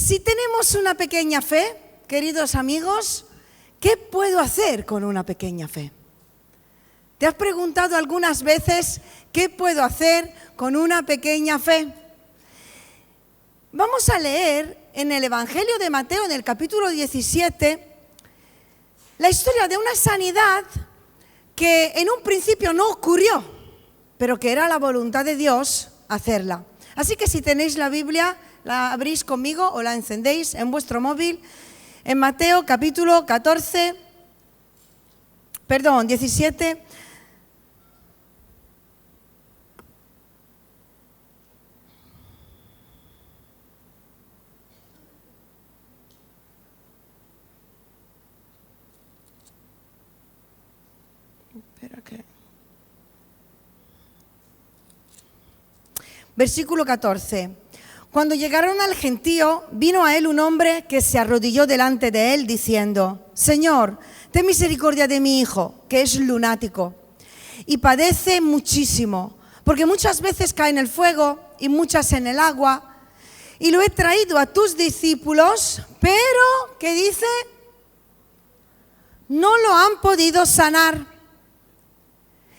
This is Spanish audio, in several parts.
Si tenemos una pequeña fe, queridos amigos, ¿qué puedo hacer con una pequeña fe? ¿Te has preguntado algunas veces qué puedo hacer con una pequeña fe? Vamos a leer en el Evangelio de Mateo, en el capítulo 17, la historia de una sanidad que en un principio no ocurrió, pero que era la voluntad de Dios hacerla. Así que si tenéis la Biblia, la abrís conmigo o la encendéis en vuestro móvil, en Mateo capítulo 17. Versículo 14. Cuando llegaron al gentío, vino a él un hombre que se arrodilló delante de él diciendo: Señor, ten misericordia de mi hijo, que es lunático y padece muchísimo, porque muchas veces cae en el fuego y muchas en el agua. Y lo he traído a tus discípulos, pero, ¿qué dice? No lo han podido sanar.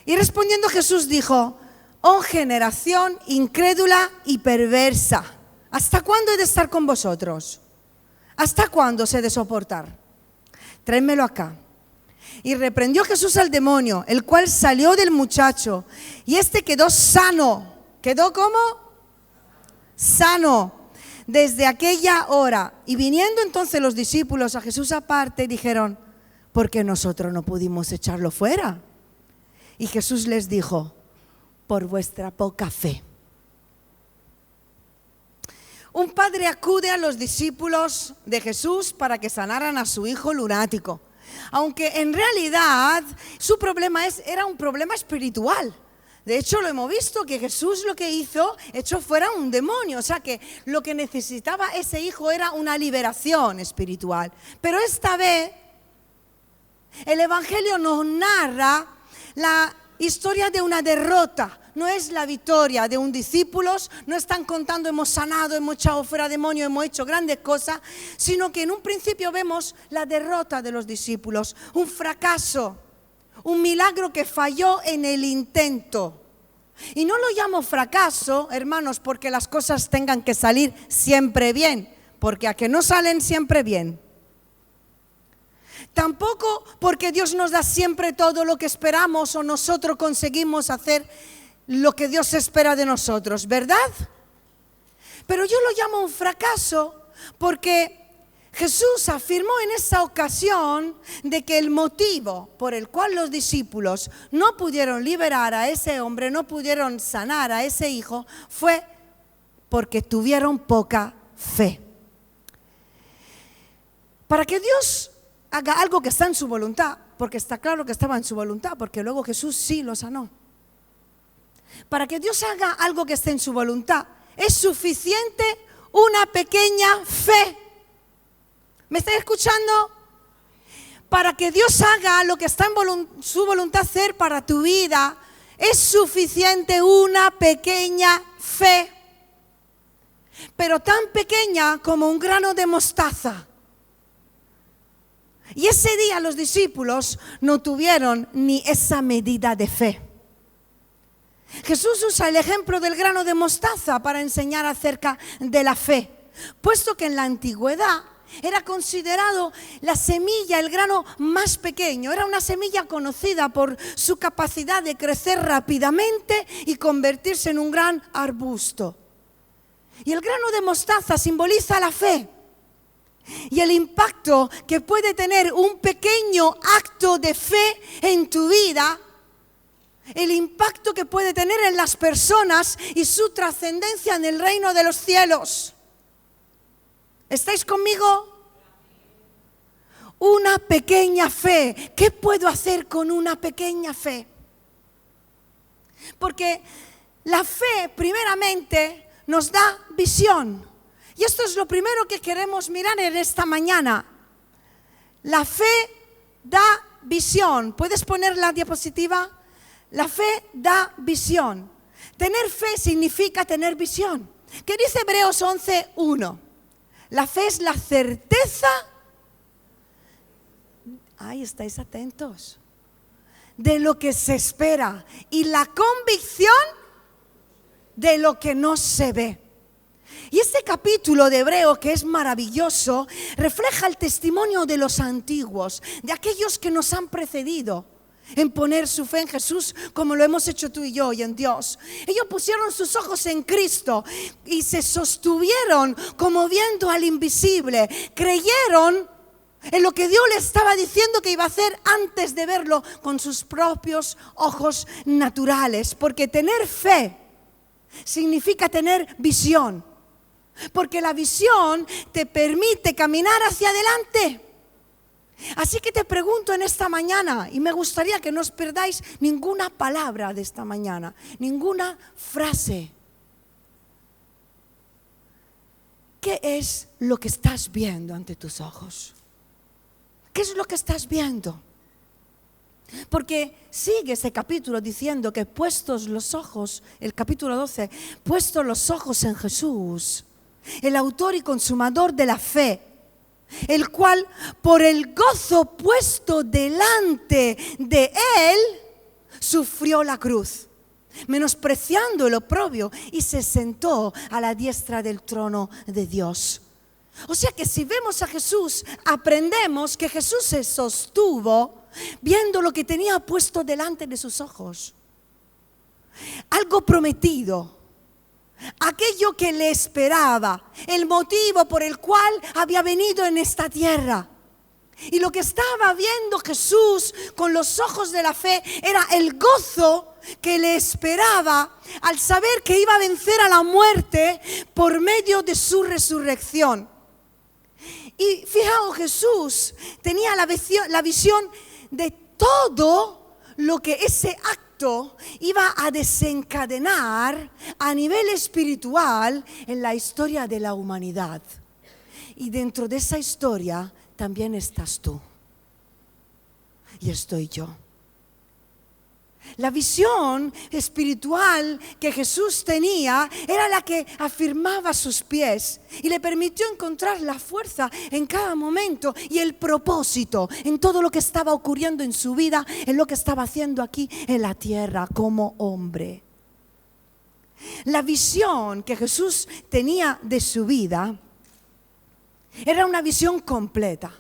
Y respondiendo Jesús dijo: Oh generación incrédula y perversa, ¿hasta cuándo he de estar con vosotros? ¿Hasta cuándo os he de soportar? Tráemelo acá. Y reprendió Jesús al demonio, el cual salió del muchacho, y este quedó sano. ¿Quedó cómo? Sano. Desde aquella hora. Y viniendo entonces los discípulos a Jesús aparte, dijeron: ¿por qué nosotros no pudimos echarlo fuera? Y Jesús les dijo: por vuestra poca fe. Un padre acude a los discípulos de Jesús para que sanaran a su hijo lunático, aunque en realidad su problema era un problema espiritual. De hecho, lo hemos visto que Jesús lo que hizo, echó fuera un demonio, o sea que lo que necesitaba ese hijo era una liberación espiritual. Pero esta vez el Evangelio nos narra la historia de una derrota. No es la victoria de un discípulo, no están contando hemos sanado, hemos echado fuera demonios, hemos hecho grandes cosas, sino que en un principio vemos la derrota de los discípulos, un fracaso, un milagro que falló en el intento. Y no lo llamo fracaso, hermanos, porque las cosas tengan que salir siempre bien, porque a que no salen siempre bien. Tampoco porque Dios nos da siempre todo lo que esperamos o nosotros conseguimos hacer lo que Dios espera de nosotros, ¿verdad? Pero yo lo llamo un fracaso porque Jesús afirmó en esa ocasión de que el motivo por el cual los discípulos no pudieron liberar a ese hombre, no pudieron sanar a ese hijo, fue porque tuvieron poca fe. Para que Dios haga algo que está en su voluntad, porque está claro que estaba en su voluntad, porque luego Jesús sí lo sanó. Para que Dios haga algo que esté en su voluntad, es suficiente una pequeña fe. ¿Me estáis escuchando? Para que Dios haga lo que está en su voluntad hacer para tu vida, es suficiente una pequeña fe. Pero tan pequeña como un grano de mostaza. Y ese día los discípulos no tuvieron ni esa medida de fe. Jesús usa el ejemplo del grano de mostaza para enseñar acerca de la fe, puesto que en la antigüedad era considerado la semilla, el grano más pequeño. Era una semilla conocida por su capacidad de crecer rápidamente y convertirse en un gran arbusto. Y el grano de mostaza simboliza la fe. Y el impacto que puede tener un pequeño acto de fe en tu vida, el impacto que puede tener en las personas y su trascendencia en el reino de los cielos. ¿Estáis conmigo? Una pequeña fe. ¿Qué puedo hacer con una pequeña fe? Porque la fe primeramente nos da visión. Y esto es lo primero que queremos mirar en esta mañana. La fe da visión. ¿Puedes poner la diapositiva? La fe da visión. Tener fe significa tener visión. ¿Qué dice Hebreos 11:1? La fe es la certeza, ahí estáis atentos, de lo que se espera y la convicción de lo que no se ve. Y este capítulo de Hebreo, que es maravilloso, refleja el testimonio de los antiguos, de aquellos que nos han precedido en poner su fe en Jesús, como lo hemos hecho tú y yo, y en Dios. Ellos pusieron sus ojos en Cristo y se sostuvieron como viendo al invisible. Creyeron en lo que Dios le estaba diciendo que iba a hacer antes de verlo con sus propios ojos naturales. Porque tener fe significa tener visión. Porque la visión te permite caminar hacia adelante. Así que te pregunto en esta mañana, y me gustaría que no os perdáis ninguna palabra de esta mañana, ninguna frase. ¿Qué es lo que estás viendo ante tus ojos? ¿Qué es lo que estás viendo? Porque sigue ese capítulo diciendo que puestos los ojos, el capítulo 12, puestos los ojos en Jesús, el autor y consumador de la fe, el cual por el gozo puesto delante de él sufrió la cruz, menospreciando el oprobio, y se sentó a la diestra del trono de Dios. O sea que si vemos a Jesús, aprendemos que Jesús se sostuvo viendo lo que tenía puesto delante de sus ojos. Algo prometido. Aquello que le esperaba, el motivo por el cual había venido en esta tierra. Y lo que estaba viendo Jesús con los ojos de la fe era el gozo que le esperaba al saber que iba a vencer a la muerte por medio de su resurrección. Y fijaos, Jesús tenía la visión de todo lo que ese acto iba a desencadenar a nivel espiritual en la historia de la humanidad. Y dentro de esa historia también estás tú y estoy yo. La visión espiritual que Jesús tenía era la que afirmaba sus pies y le permitió encontrar la fuerza en cada momento y el propósito en todo lo que estaba ocurriendo en su vida, en lo que estaba haciendo aquí en la tierra como hombre. La visión que Jesús tenía de su vida era una visión completa.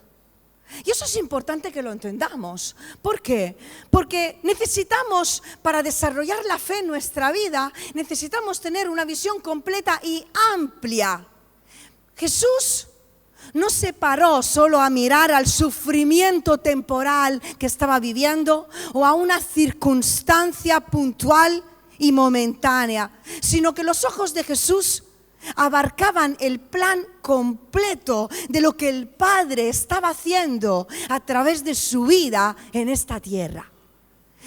Y eso es importante que lo entendamos. ¿Por qué? Porque necesitamos, para desarrollar la fe en nuestra vida, necesitamos tener una visión completa y amplia. Jesús no se paró solo a mirar al sufrimiento temporal que estaba viviendo o a una circunstancia puntual y momentánea, sino que los ojos de Jesús abarcaban el plan completo de lo que el Padre estaba haciendo a través de su vida en esta tierra.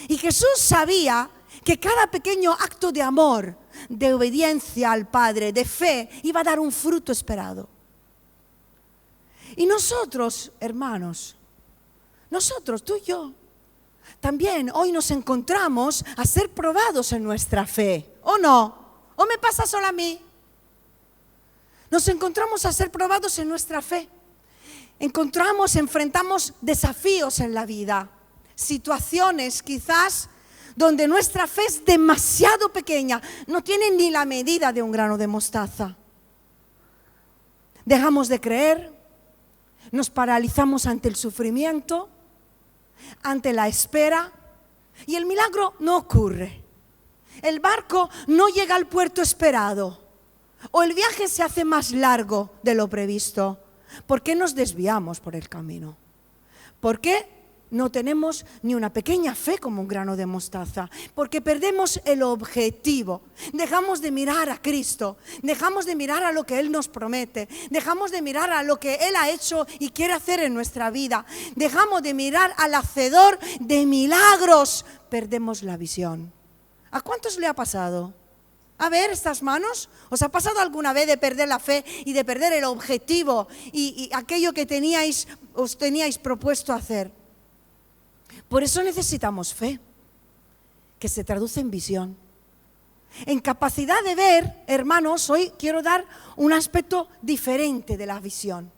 Y Jesús sabía que cada pequeño acto de amor, de obediencia al Padre, de fe, iba a dar un fruto esperado. Y nosotros, hermanos, nosotros, tú y yo, también hoy nos encontramos a ser probados en nuestra fe, ¿o no? ¿O me pasa solo a mí? Nos encontramos a ser probados en nuestra fe. Enfrentamos desafíos en la vida, situaciones quizás donde nuestra fe es demasiado pequeña, no tiene ni la medida de un grano de mostaza. Dejamos de creer, nos paralizamos ante el sufrimiento, ante la espera, y el milagro no ocurre. El barco no llega al puerto esperado. O el viaje se hace más largo de lo previsto. ¿Por qué nos desviamos por el camino? ¿Por qué no tenemos ni una pequeña fe como un grano de mostaza? Porque perdemos el objetivo. Dejamos de mirar a Cristo. Dejamos de mirar a lo que Él nos promete. Dejamos de mirar a lo que Él ha hecho y quiere hacer en nuestra vida. Dejamos de mirar al hacedor de milagros. Perdemos la visión. ¿A cuántos le ha pasado? A ver, estas manos, ¿os ha pasado alguna vez de perder la fe y de perder el objetivo y aquello que os teníais propuesto hacer? Por eso necesitamos fe, que se traduce en visión. En capacidad de ver, hermanos, hoy quiero dar un aspecto diferente de la visión.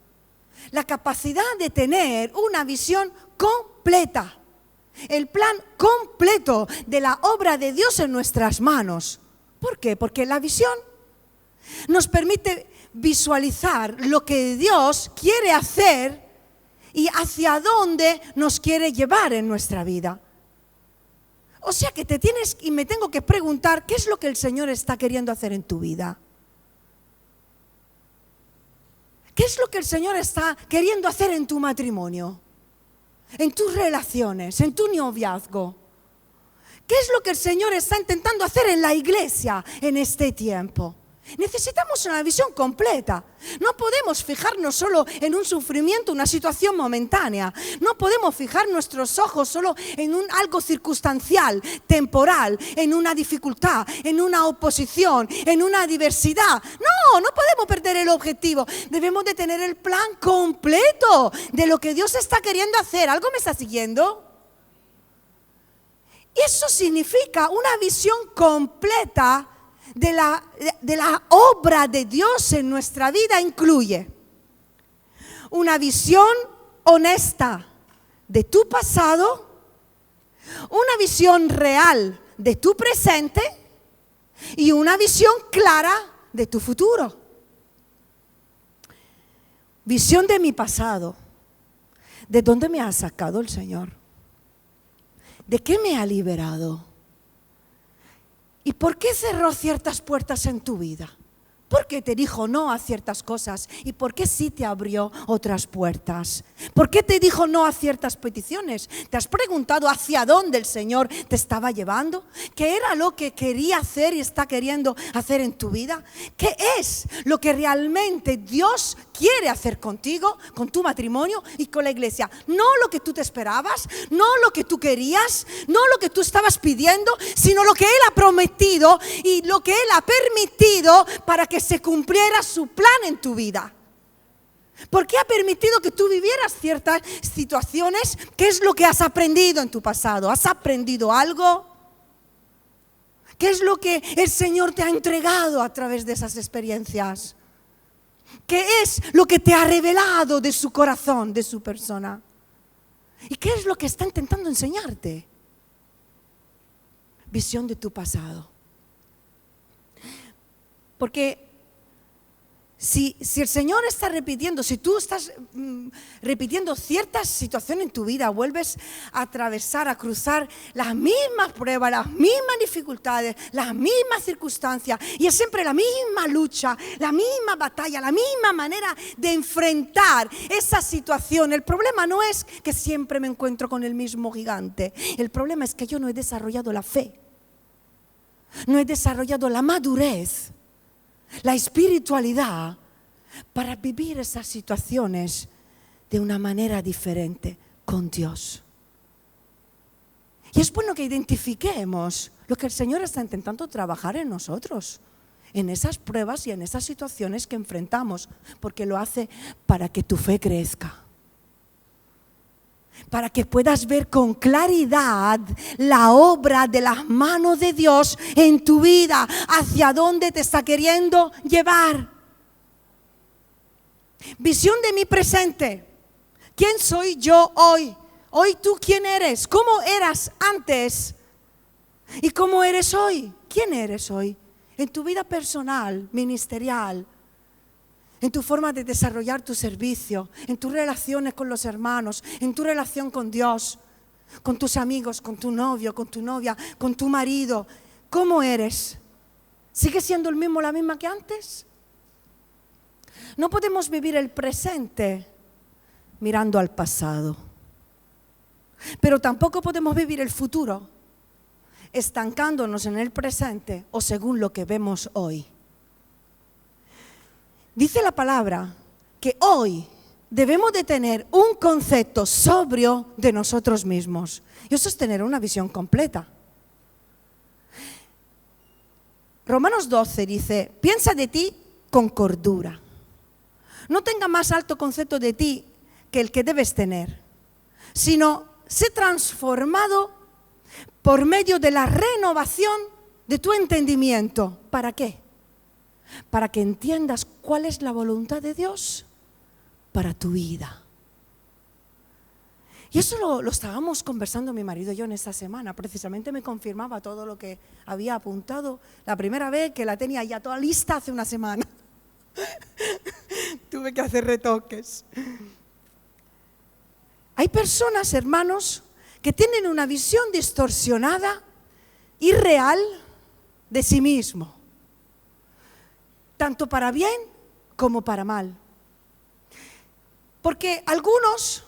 La capacidad de tener una visión completa. El plan completo de la obra de Dios en nuestras manos. ¿Por qué? Porque la visión nos permite visualizar lo que Dios quiere hacer y hacia dónde nos quiere llevar en nuestra vida. O sea que me tengo que preguntar, ¿qué es lo que el Señor está queriendo hacer en tu vida? ¿Qué es lo que el Señor está queriendo hacer en tu matrimonio? En tus relaciones, en tu noviazgo. ¿Qué es lo que el Señor está intentando hacer en la iglesia en este tiempo? Necesitamos una visión completa. No podemos fijarnos solo en un sufrimiento, una situación momentánea. No podemos fijar nuestros ojos solo en algo circunstancial, temporal, en una dificultad, en una oposición, en una adversidad. No podemos perder el objetivo. Debemos de tener el plan completo de lo que Dios está queriendo hacer. ¿Algo me está siguiendo? Eso significa una visión completa de la obra de Dios en nuestra vida. Incluye una visión honesta de tu pasado, una visión real de tu presente y una visión clara de tu futuro. Visión de mi pasado. ¿De dónde me ha sacado el Señor? ¿De qué me ha liberado? ¿Y por qué cerró ciertas puertas en tu vida? ¿Por qué te dijo no a ciertas cosas? ¿Y por qué sí te abrió otras puertas? ¿Por qué te dijo no a ciertas peticiones? ¿Te has preguntado hacia dónde el Señor te estaba llevando? ¿Qué era lo que quería hacer y está queriendo hacer en tu vida? ¿Qué es lo que realmente Dios quiere hacer contigo, con tu matrimonio y con la iglesia? No lo que tú te esperabas, no lo que tú querías, no lo que tú estabas pidiendo, sino lo que Él ha prometido y lo que Él ha permitido para que se cumpliera su plan en tu vida. ¿Por qué ha permitido que tú vivieras ciertas situaciones? ¿Qué es lo que has aprendido en tu pasado? ¿Has aprendido algo? ¿Qué es lo que el Señor te ha entregado a través de esas experiencias? ¿Qué es lo que te ha revelado de su corazón, de su persona? ¿Y qué es lo que está intentando enseñarte? Visión de tu pasado. Porque si el Señor está repitiendo, si tú estás repitiendo ciertas situaciones en tu vida, vuelves a atravesar, a cruzar las mismas pruebas, las mismas dificultades, las mismas circunstancias, y es siempre la misma lucha, la misma batalla, la misma manera de enfrentar esa situación. El problema no es que siempre me encuentro con el mismo gigante, el problema es que yo no he desarrollado la fe, no he desarrollado la madurez, la espiritualidad para vivir esas situaciones de una manera diferente con Dios. Y es bueno que identifiquemos lo que el Señor está intentando trabajar en nosotros, en esas pruebas y en esas situaciones que enfrentamos, porque lo hace para que tu fe crezca, para que puedas ver con claridad la obra de las manos de Dios en tu vida, hacia dónde te está queriendo llevar. Visión de mi presente. ¿Quién soy yo hoy? Hoy tú, ¿quién eres? ¿Cómo eras antes? ¿Y cómo eres hoy? ¿Quién eres hoy? En tu vida personal, ministerial, en tu forma de desarrollar tu servicio, en tus relaciones con los hermanos, en tu relación con Dios, con tus amigos, con tu novio, con tu novia, con tu marido. ¿Cómo eres? ¿Sigues siendo el mismo, la misma que antes? No podemos vivir el presente mirando al pasado, pero tampoco podemos vivir el futuro estancándonos en el presente o según lo que vemos hoy. Dice la palabra que hoy debemos de tener un concepto sobrio de nosotros mismos. Y eso es tener una visión completa. Romanos 12 dice, piensa de ti con cordura. No tenga más alto concepto de ti que el que debes tener, sino sé transformado por medio de la renovación de tu entendimiento. ¿Para qué? Para que entiendas cuál es la voluntad de Dios para tu vida. Y eso lo estábamos conversando mi marido y yo en esta semana. Precisamente me confirmaba todo lo que había apuntado la primera vez, que la tenía ya toda lista hace una semana. Tuve que hacer retoques. Hay personas, hermanos, que tienen una visión distorsionada, irreal de sí mismo, tanto para bien como para mal. Porque algunos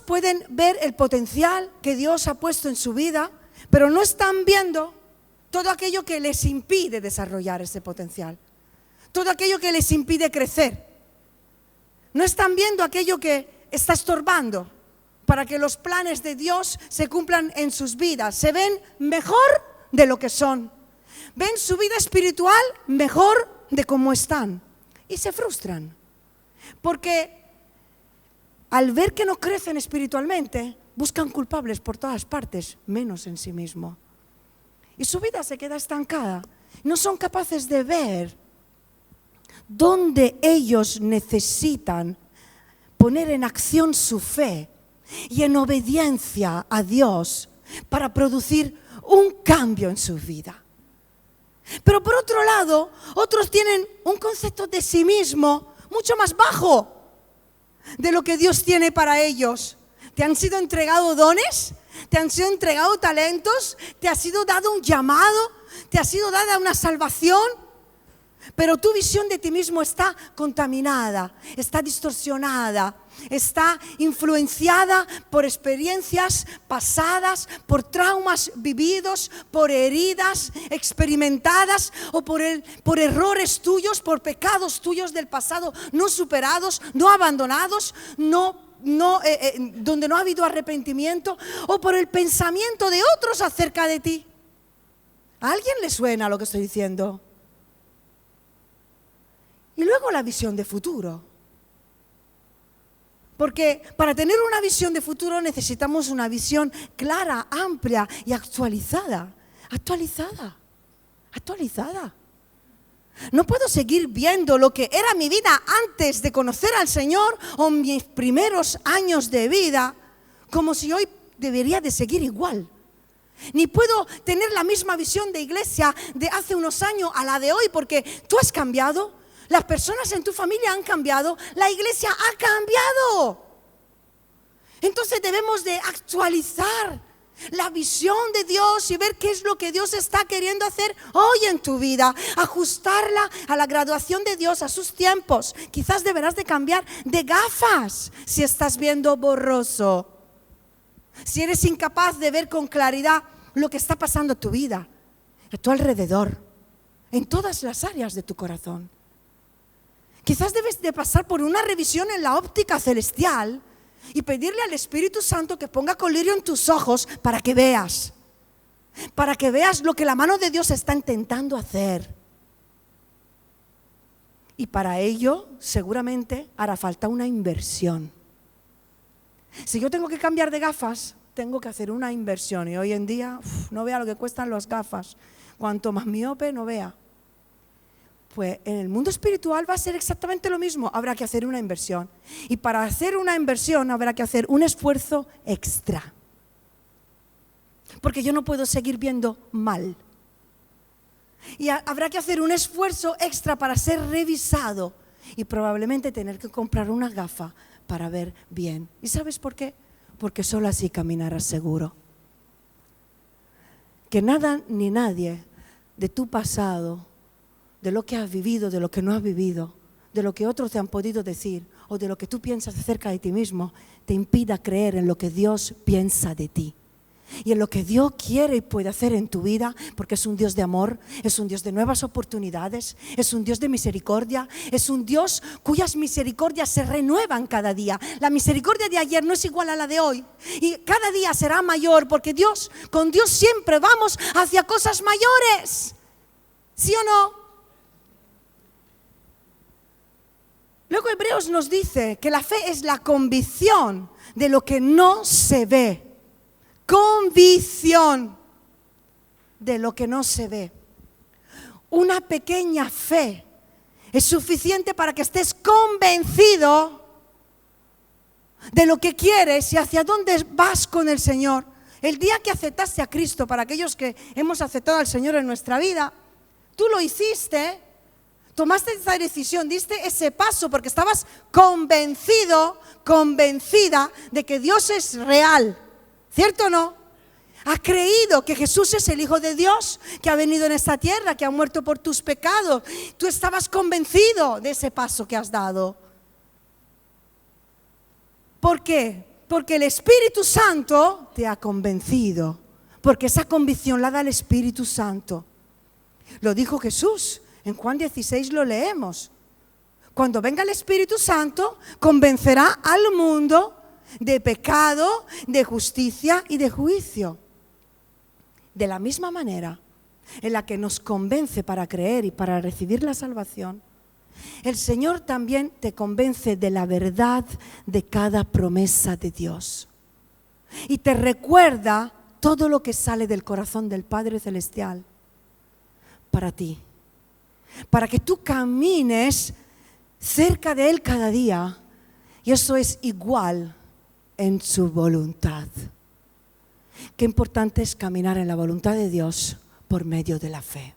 pueden ver el potencial que Dios ha puesto en su vida, pero no están viendo todo aquello que les impide desarrollar ese potencial, todo aquello que les impide crecer. No están viendo aquello que está estorbando para que los planes de Dios se cumplan en sus vidas. Se ven mejor de lo que son. Ven su vida espiritual mejor de cómo están. Y se frustran. Porque al ver que no crecen espiritualmente, buscan culpables por todas partes, menos en sí mismo. Y su vida se queda estancada. No son capaces de ver dónde ellos necesitan poner en acción su fe y en obediencia a Dios para producir un cambio en su vida. Pero por otro lado, otros tienen un concepto de sí mismo mucho más bajo de lo que Dios tiene para ellos. ¿Te han sido entregados dones? ¿Te han sido entregados talentos? ¿Te ha sido dado un llamado? ¿Te ha sido dada una salvación? Pero tu visión de ti mismo está contaminada, está distorsionada, está influenciada por experiencias pasadas, por traumas vividos, por heridas experimentadas o por errores tuyos, por pecados tuyos del pasado no superados, no abandonados, donde no ha habido arrepentimiento, o por el pensamiento de otros acerca de ti. ¿A alguien le suena lo que estoy diciendo? Y luego la visión de futuro. Porque para tener una visión de futuro necesitamos una visión clara, amplia y actualizada. Actualizada. No puedo seguir viendo lo que era mi vida antes de conocer al Señor o mis primeros años de vida como si hoy debería de seguir igual. Ni puedo tener la misma visión de iglesia de hace unos años a la de hoy, porque tú has cambiado. Las personas en tu familia han cambiado, la iglesia ha cambiado. Entonces debemos de actualizar la visión de Dios y ver qué es lo que Dios está queriendo hacer hoy en tu vida. Ajustarla a la graduación de Dios, a sus tiempos. Quizás deberás de cambiar de gafas si estás viendo borroso. Si eres incapaz de ver con claridad lo que está pasando en tu vida, a tu alrededor, en todas las áreas de tu corazón. Quizás debes de pasar por una revisión en la óptica celestial y pedirle al Espíritu Santo que ponga colirio en tus ojos para que veas lo que la mano de Dios está intentando hacer. Y para ello seguramente hará falta una inversión. Si yo tengo que cambiar de gafas, tengo que hacer una inversión. Y hoy en día, no vea lo que cuestan las gafas. Cuanto más miope, no vea. Pues en el mundo espiritual va a ser exactamente lo mismo. Habrá que hacer una inversión. Y para hacer una inversión habrá que hacer un esfuerzo extra. Porque yo no puedo seguir viendo mal. Y habrá que hacer un esfuerzo extra para ser revisado. Y probablemente tener que comprar una gafa para ver bien. ¿Y sabes por qué? Porque solo así caminarás seguro. Que nada ni nadie de tu pasado, de lo que has vivido, de lo que no has vivido, de lo que otros te han podido decir o de lo que tú piensas acerca de ti mismo, te impida creer en lo que Dios piensa de ti y en lo que Dios quiere y puede hacer en tu vida, porque es un Dios de amor, es un Dios de nuevas oportunidades, es un Dios de misericordia, es un Dios cuyas misericordias se renuevan cada día. La misericordia de ayer no es igual a la de hoy y cada día será mayor, porque con Dios siempre vamos hacia cosas mayores. ¿Sí o no? Luego Hebreos nos dice que la fe es la convicción de lo que no se ve. Convicción de lo que no se ve. Una pequeña fe es suficiente para que estés convencido de lo que quieres y hacia dónde vas con el Señor. El día que aceptaste a Cristo, para aquellos que hemos aceptado al Señor en nuestra vida, tú lo hiciste, tomaste esa decisión, diste ese paso porque estabas convencido, convencida de que Dios es real, ¿cierto o no? Has creído que Jesús es el Hijo de Dios, que ha venido en esta tierra, que ha muerto por tus pecados. Tú estabas convencido de ese paso que has dado. ¿Por qué? Porque el Espíritu Santo te ha convencido, porque esa convicción la da el Espíritu Santo. Lo dijo Jesús, en Juan 16 lo leemos. Cuando venga el Espíritu Santo, convencerá al mundo de pecado, de justicia y de juicio. De la misma manera en la que nos convence para creer y para recibir la salvación, el Señor también te convence de la verdad de cada promesa de Dios. Y te recuerda todo lo que sale del corazón del Padre Celestial para ti. Para que tú camines cerca de Él cada día. Y eso es igual en su voluntad. Qué importante es caminar en la voluntad de Dios por medio de la fe.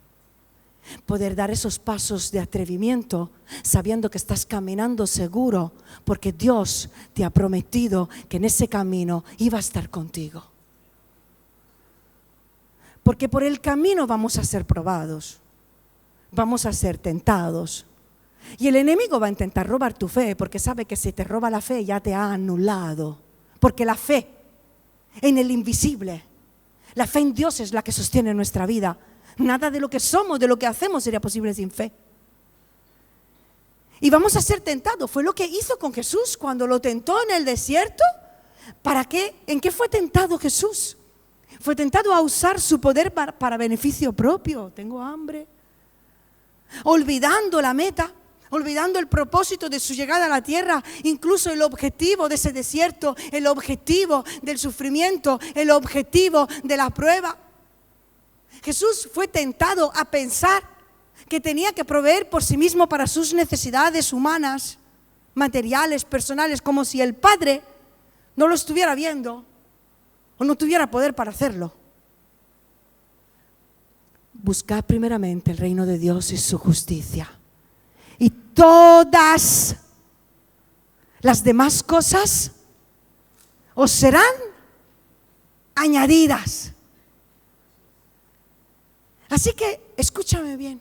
Poder dar esos pasos de atrevimiento sabiendo que estás caminando seguro porque Dios te ha prometido que en ese camino iba a estar contigo. Porque por el camino vamos a ser probados, vamos a ser tentados. Y el enemigo va a intentar robar tu fe porque sabe que si te roba la fe ya te ha anulado. Porque la fe en el invisible, la fe en Dios es la que sostiene nuestra vida. Nada de lo que somos, de lo que hacemos sería posible sin fe. Y vamos a ser tentados. Fue lo que hizo con Jesús cuando lo tentó en el desierto. ¿Para qué? ¿En qué fue tentado Jesús? Fue tentado a usar su poder para beneficio propio. Tengo hambre. Olvidando la meta, olvidando el propósito de su llegada a la tierra, incluso el objetivo de ese desierto, el objetivo del sufrimiento, el objetivo de la prueba. Jesús fue tentado a pensar que tenía que proveer por sí mismo para sus necesidades humanas, materiales, personales, como si el Padre no lo estuviera viendo o no tuviera poder para hacerlo. Buscad primeramente el reino de Dios y su justicia, y todas las demás cosas os serán añadidas. Así que escúchame bien.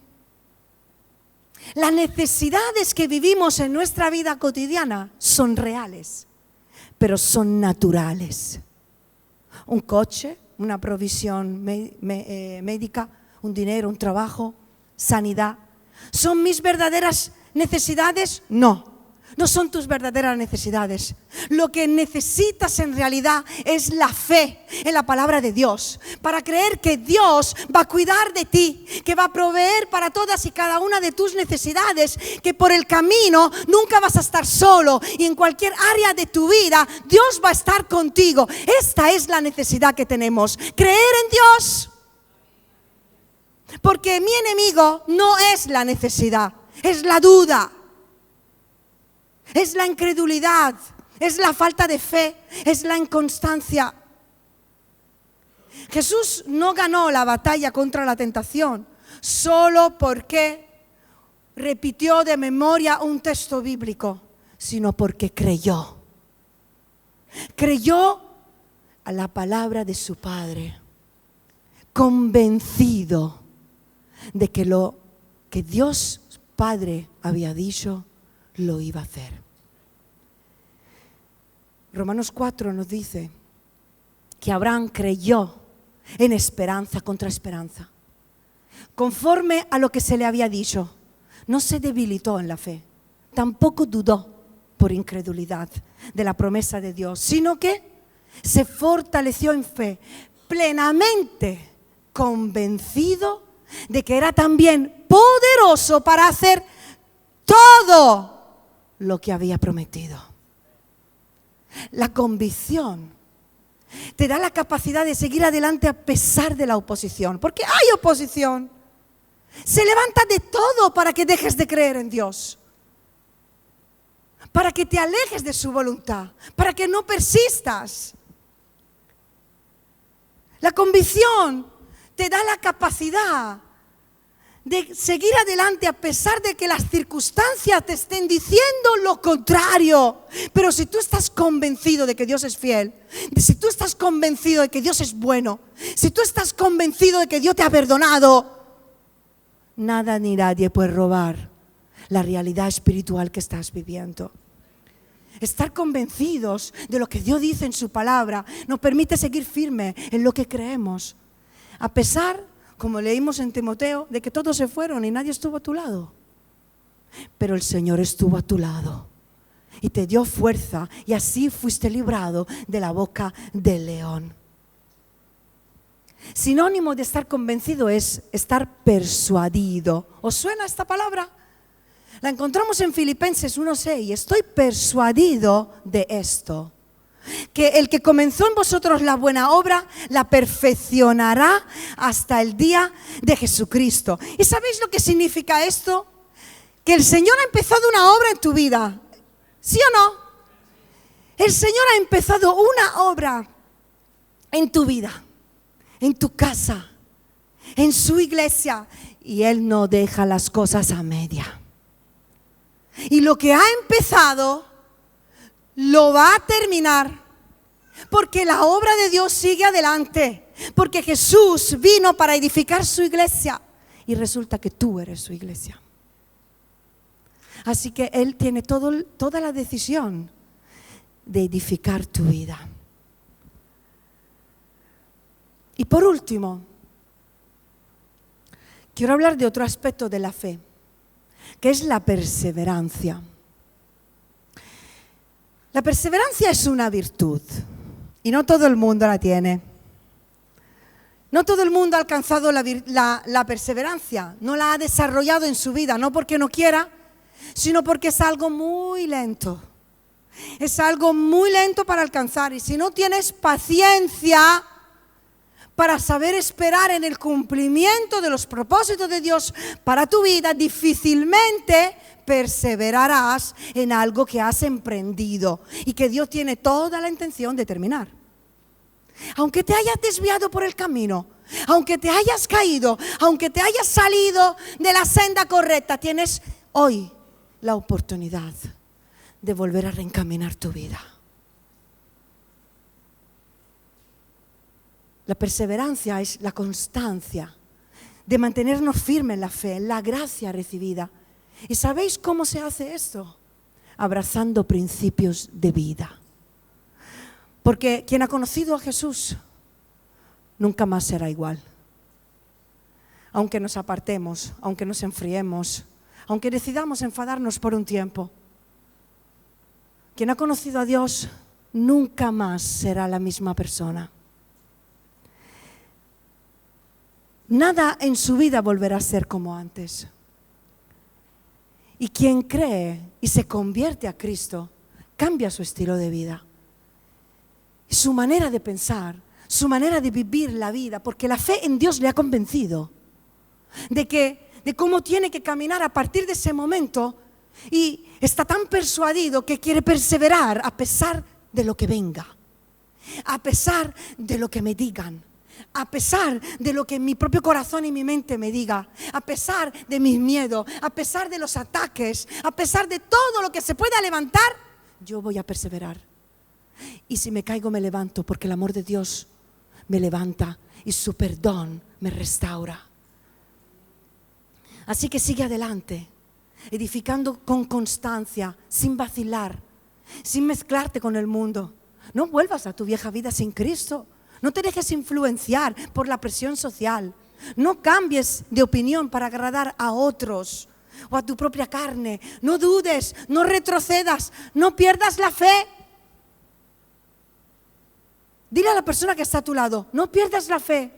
Las necesidades que vivimos en nuestra vida cotidiana son reales, pero son naturales. Un coche, una provisión médica, un dinero, un trabajo, sanidad. ¿Son mis verdaderas necesidades? No. No son tus verdaderas necesidades. Lo que necesitas en realidad es la fe en la palabra de Dios, para creer que Dios va a cuidar de ti, que va a proveer para todas y cada una de tus necesidades, que por el camino nunca vas a estar solo y en cualquier área de tu vida Dios va a estar contigo. Esta es la necesidad que tenemos, creer en Dios. Porque mi enemigo no es la necesidad, es la duda. Es la incredulidad, es la falta de fe, es la inconstancia. Jesús no ganó la batalla contra la tentación solo porque repitió de memoria un texto bíblico, sino porque creyó. Creyó a la palabra de su Padre, convencido de que lo que Dios Padre había dicho, lo iba a hacer. Romanos 4 nos dice que Abraham creyó en esperanza contra esperanza. Conforme a lo que se le había dicho, no se debilitó en la fe, tampoco dudó por incredulidad de la promesa de Dios, sino que se fortaleció en fe, plenamente convencido de que era también poderoso para hacer todo lo que había prometido. La convicción te da la capacidad de seguir adelante a pesar de la oposición. Porque hay oposición. Se levanta de todo para que dejes de creer en Dios. Para que te alejes de su voluntad. Para que no persistas. La convicción te da la capacidad de seguir adelante a pesar de que las circunstancias te estén diciendo lo contrario. Pero si tú estás convencido de que Dios es fiel, si tú estás convencido de que Dios es bueno, si tú estás convencido de que Dios te ha perdonado, nada ni nadie puede robar la realidad espiritual que estás viviendo. Estar convencidos de lo que Dios dice en su palabra nos permite seguir firme en lo que creemos. A pesar, como leímos en Timoteo, de que todos se fueron y nadie estuvo a tu lado. Pero el Señor estuvo a tu lado y te dio fuerza y así fuiste librado de la boca del león. Sinónimo de estar convencido es estar persuadido. ¿Os suena esta palabra? La encontramos en Filipenses 1:6. Estoy persuadido de esto, que el que comenzó en vosotros la buena obra, la perfeccionará hasta el día de Jesucristo. ¿Y sabéis lo que significa esto? Que el Señor ha empezado una obra en tu vida. ¿Sí o no? El Señor ha empezado una obra en tu vida, en tu casa, en su iglesia. Y Él no deja las cosas a media. Y lo que ha empezado, lo va a terminar. Porque la obra de Dios sigue adelante. Porque Jesús vino para edificar su iglesia. Y resulta que tú eres su iglesia. Así que Él tiene toda la decisión de edificar tu vida. Y por último, quiero hablar de otro aspecto de la fe, que es la perseverancia. La perseverancia es una virtud y no todo el mundo la tiene. No todo el mundo ha alcanzado la perseverancia, no la ha desarrollado en su vida, no porque no quiera, sino porque es algo muy lento. Es algo muy lento para alcanzar y si no tienes paciencia para saber esperar en el cumplimiento de los propósitos de Dios para tu vida, difícilmente perseverarás en algo que has emprendido y que Dios tiene toda la intención de terminar. Aunque te hayas desviado por el camino, aunque te hayas caído, aunque te hayas salido de la senda correcta, tienes hoy la oportunidad de volver a reencaminar tu vida. La perseverancia es la constancia de mantenernos firmes en la fe, en la gracia recibida. ¿Y sabéis cómo se hace esto? Abrazando principios de vida. Porque quien ha conocido a Jesús nunca más será igual. Aunque nos apartemos, aunque nos enfriemos, aunque decidamos enfadarnos por un tiempo. Quien ha conocido a Dios nunca más será la misma persona. Nada en su vida volverá a ser como antes. Y quien cree y se convierte a Cristo, cambia su estilo de vida. Y su manera de pensar, su manera de vivir la vida, porque la fe en Dios le ha convencido de cómo tiene que caminar a partir de ese momento y está tan persuadido que quiere perseverar a pesar de lo que venga, a pesar de lo que me digan. A pesar de lo que mi propio corazón y mi mente me diga, a pesar de mis miedos, a pesar de los ataques, a pesar de todo lo que se pueda levantar, yo voy a perseverar. Y si me caigo me levanto porque el amor de Dios me levanta y su perdón me restaura. Así que sigue adelante, edificando con constancia, sin vacilar, sin mezclarte con el mundo. No vuelvas a tu vieja vida sin Cristo. No te dejes influenciar por la presión social. No cambies de opinión para agradar a otros o a tu propia carne. No dudes, no retrocedas, no pierdas la fe. Dile a la persona que está a tu lado, no pierdas la fe,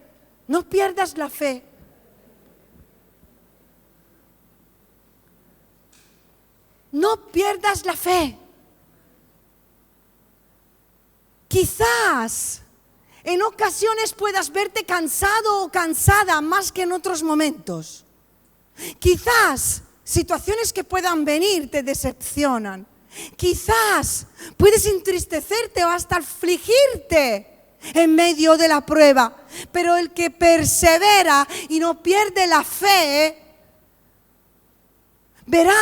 no pierdas la fe. No pierdas la fe. Quizás en ocasiones puedas verte cansado o cansada más que en otros momentos. Quizás situaciones que puedan venir te decepcionan. Quizás puedes entristecerte o hasta afligirte en medio de la prueba. Pero el que persevera y no pierde la fe, verá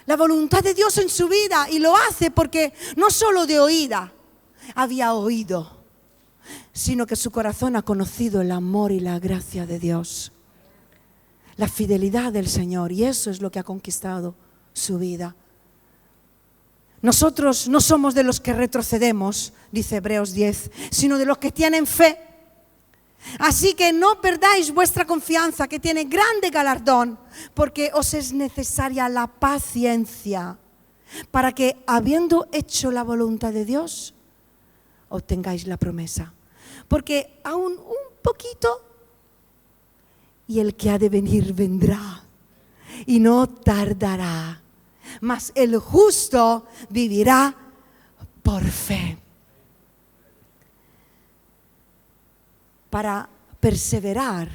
la voluntad de Dios en su vida, y lo hace porque no solo de oída había oído, sino que su corazón ha conocido el amor y la gracia de Dios, la fidelidad del Señor, y eso es lo que ha conquistado su vida. Nosotros no somos de los que retrocedemos, dice Hebreos 10, sino de los que tienen fe. Así que no perdáis vuestra confianza, que tiene grande galardón, porque os es necesaria la paciencia, para que, habiendo hecho la voluntad de Dios, obtengáis la promesa. Porque aún un poquito, y el que ha de venir vendrá, y no tardará. Mas el justo vivirá por fe. Para perseverar,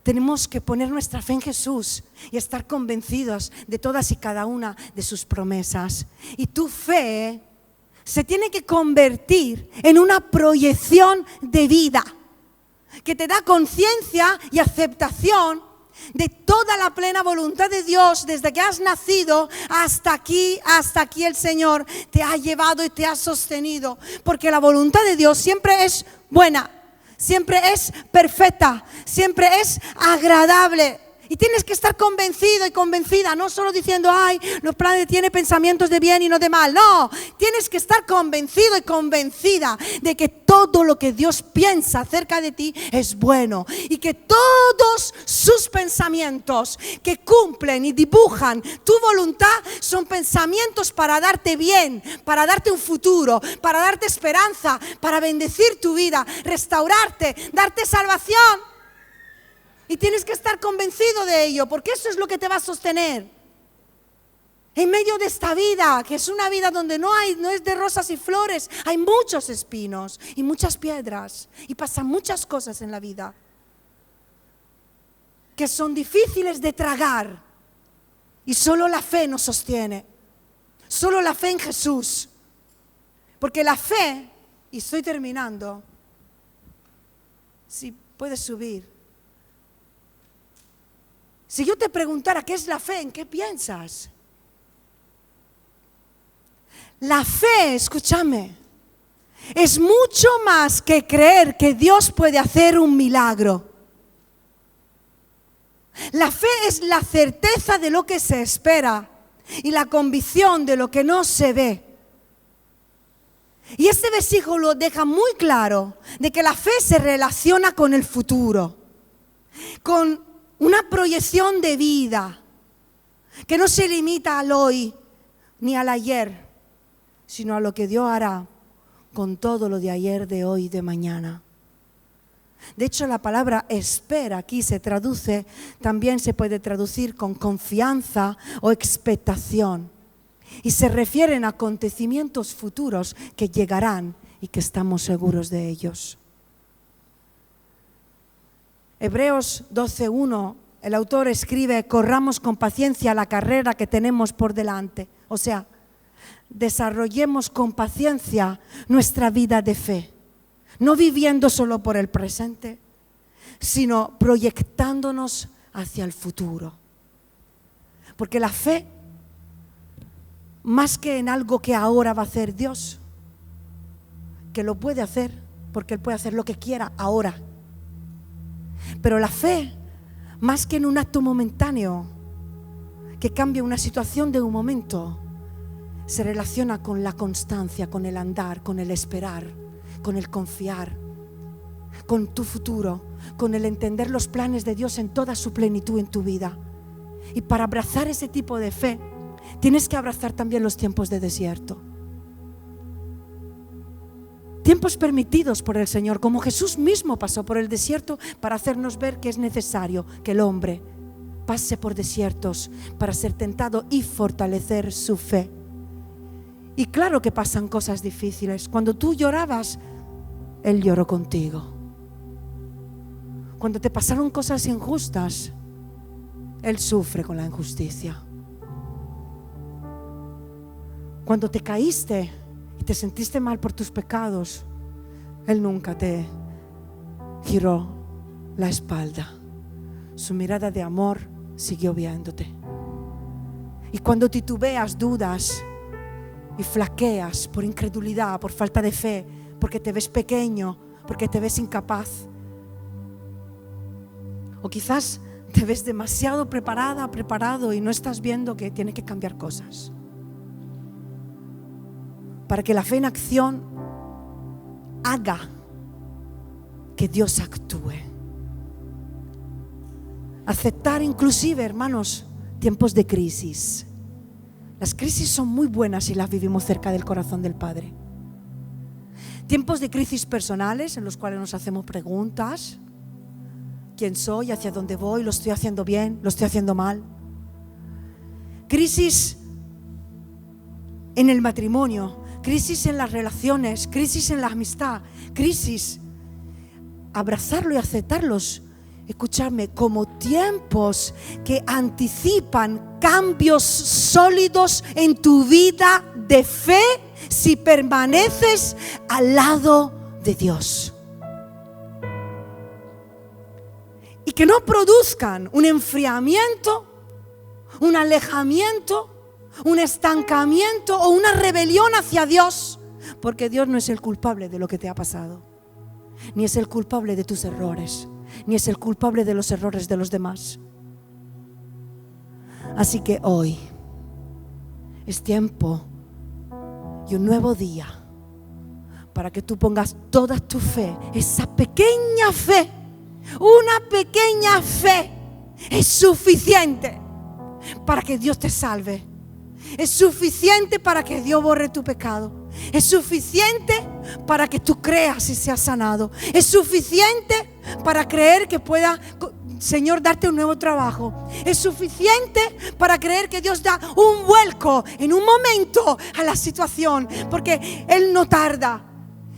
tenemos que poner nuestra fe en Jesús y estar convencidos de todas y cada una de sus promesas. Y tu fe se tiene que convertir en una proyección de vida que te da conciencia y aceptación de toda la plena voluntad de Dios. Desde que has nacido hasta aquí el Señor te ha llevado y te ha sostenido, porque la voluntad de Dios siempre es buena, siempre es perfecta, siempre es agradable. Y tienes que estar convencido y convencida, no solo diciendo, ay, los planes tienen pensamientos de bien y no de mal. No, tienes que estar convencido y convencida de que todo lo que Dios piensa acerca de ti es bueno, y que todos sus pensamientos que cumplen y dibujan tu voluntad son pensamientos para darte bien, para darte un futuro, para darte esperanza, para bendecir tu vida, restaurarte, darte salvación. Y tienes que estar convencido de ello, porque eso es lo que te va a sostener en medio de esta vida, que es una vida donde no es de rosas y flores. Hay muchos espinos y muchas piedras, y pasan muchas cosas en la vida que son difíciles de tragar, y solo la fe nos sostiene, solo la fe en Jesús. Porque la fe, y estoy terminando, si puedes subir. Si yo te preguntara qué es la fe, ¿en qué piensas? La fe, escúchame, es mucho más que creer que Dios puede hacer un milagro. La fe es la certeza de lo que se espera y la convicción de lo que no se ve. Y este versículo deja muy claro de que la fe se relaciona con el futuro, con una proyección de vida que no se limita al hoy ni al ayer, sino a lo que Dios hará con todo lo de ayer, de hoy y de mañana. De hecho, la palabra espera aquí también se puede traducir con confianza o expectación, y se refieren a acontecimientos futuros que llegarán y que estamos seguros de ellos. Hebreos 12:1, el autor escribe: corramos con paciencia la carrera que tenemos por delante. O sea, desarrollemos con paciencia nuestra vida de fe, no viviendo solo por el presente, sino proyectándonos hacia el futuro. Porque la fe, más que en algo que ahora va a hacer Dios, que lo puede hacer, porque Él puede hacer lo que quiera ahora. Pero la fe, más que en un acto momentáneo que cambia una situación de un momento, se relaciona con la constancia, con el andar, con el esperar, con el confiar, con tu futuro, con el entender los planes de Dios en toda su plenitud en tu vida. Y para abrazar ese tipo de fe, tienes que abrazar también los tiempos de desierto. Tiempos permitidos por el Señor, como Jesús mismo pasó por el desierto para hacernos ver que es necesario que el hombre pase por desiertos para ser tentado y fortalecer su fe. Y claro que pasan cosas difíciles. Cuando tú llorabas, Él lloró contigo. Cuando te pasaron cosas injustas, Él sufre con la injusticia. Cuando te caíste y te sentiste mal por tus pecados, Él nunca te giró la espalda. Su mirada de amor siguió viéndote. Y cuando titubeas, dudas y flaqueas por incredulidad, por falta de fe, porque te ves pequeño, porque te ves incapaz, o quizás te ves demasiado preparado y no estás viendo que tiene que cambiar cosas para que la fe en acción haga que Dios actúe. Aceptar inclusive, hermanos, tiempos de crisis. Las crisis son muy buenas si las vivimos cerca del corazón del Padre. Tiempos de crisis personales en los cuales nos hacemos preguntas. ¿Quién soy? ¿Hacia dónde voy? ¿Lo estoy haciendo bien? ¿Lo estoy haciendo mal? Crisis en el matrimonio, crisis en las relaciones, crisis en la amistad, crisis. Abrazarlo y aceptarlos, escuchadme, como tiempos que anticipan cambios sólidos en tu vida de fe si permaneces al lado de Dios. Y que no produzcan un enfriamiento, un alejamiento, un estancamiento o una rebelión hacia Dios, porque Dios no es el culpable de lo que te ha pasado, ni es el culpable de tus errores, ni es el culpable de los errores de los demás. Así que hoy es tiempo y un nuevo día para que tú pongas toda tu fe, esa pequeña fe. Una pequeña fe es suficiente para que Dios te salve. Es suficiente para que Dios borre tu pecado. Es suficiente para que tú creas y seas sanado. Es suficiente para creer que pueda, Señor, darte un nuevo trabajo. Es suficiente para creer que Dios da un vuelco en un momento a la situación, porque Él no tarda.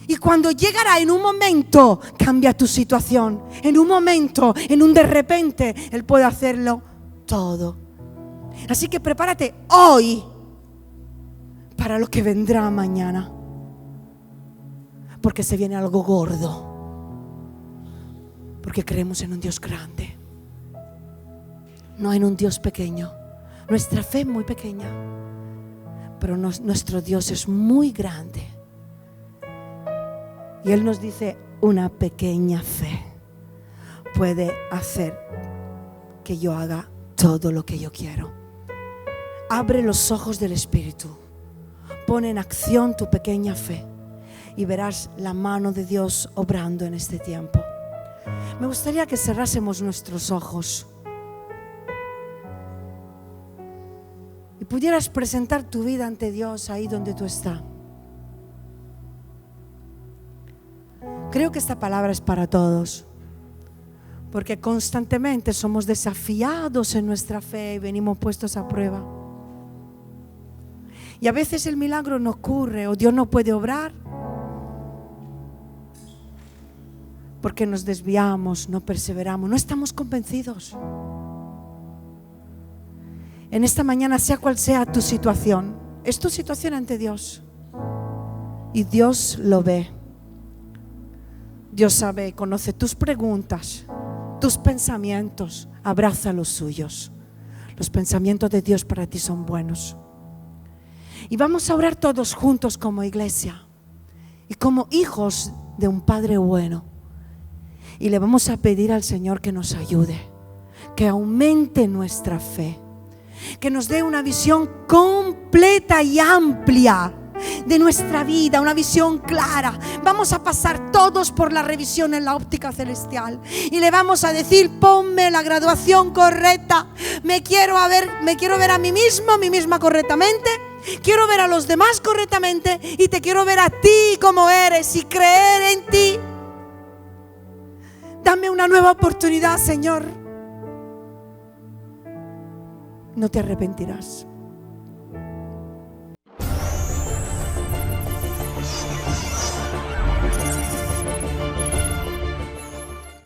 Y cuando llegará en un momento, cambia tu situación. En un momento, en un de repente, Él puede hacerlo todo. Así que prepárate hoy para lo que vendrá mañana. Porque se viene algo gordo. Porque creemos en un Dios grande, no en un Dios pequeño. Nuestra fe es muy pequeña, pero nuestro Dios es muy grande. Y Él nos dice, una pequeña fe puede hacer que yo haga todo lo que yo quiero. Abre los ojos del Espíritu, pon en acción tu pequeña fe y verás la mano de Dios obrando en este tiempo. Me gustaría que cerrásemos nuestros ojos y pudieras presentar tu vida ante Dios ahí donde tú estás. Creo que esta palabra es para todos, porque constantemente somos desafiados en nuestra fe y venimos puestos a prueba. Y a veces el milagro no ocurre o Dios no puede obrar porque nos desviamos, no perseveramos, no estamos convencidos. En esta mañana, sea cual sea tu situación, es tu situación ante Dios y Dios lo ve. Dios sabe, conoce tus preguntas, tus pensamientos, abraza los suyos. Los pensamientos de Dios para ti son buenos. Y vamos a orar todos juntos como iglesia y como hijos de un Padre bueno. Y le vamos a pedir al Señor que nos ayude, que aumente nuestra fe, que nos dé una visión completa y amplia de nuestra vida, una visión clara. Vamos a pasar todos por la revisión en la óptica celestial y le vamos a decir, ponme la graduación correcta. Me quiero ver a mí mismo, a mí misma correctamente. Quiero ver a los demás correctamente y te quiero ver a ti como eres y creer en ti. Dame una nueva oportunidad, Señor. No te arrepentirás.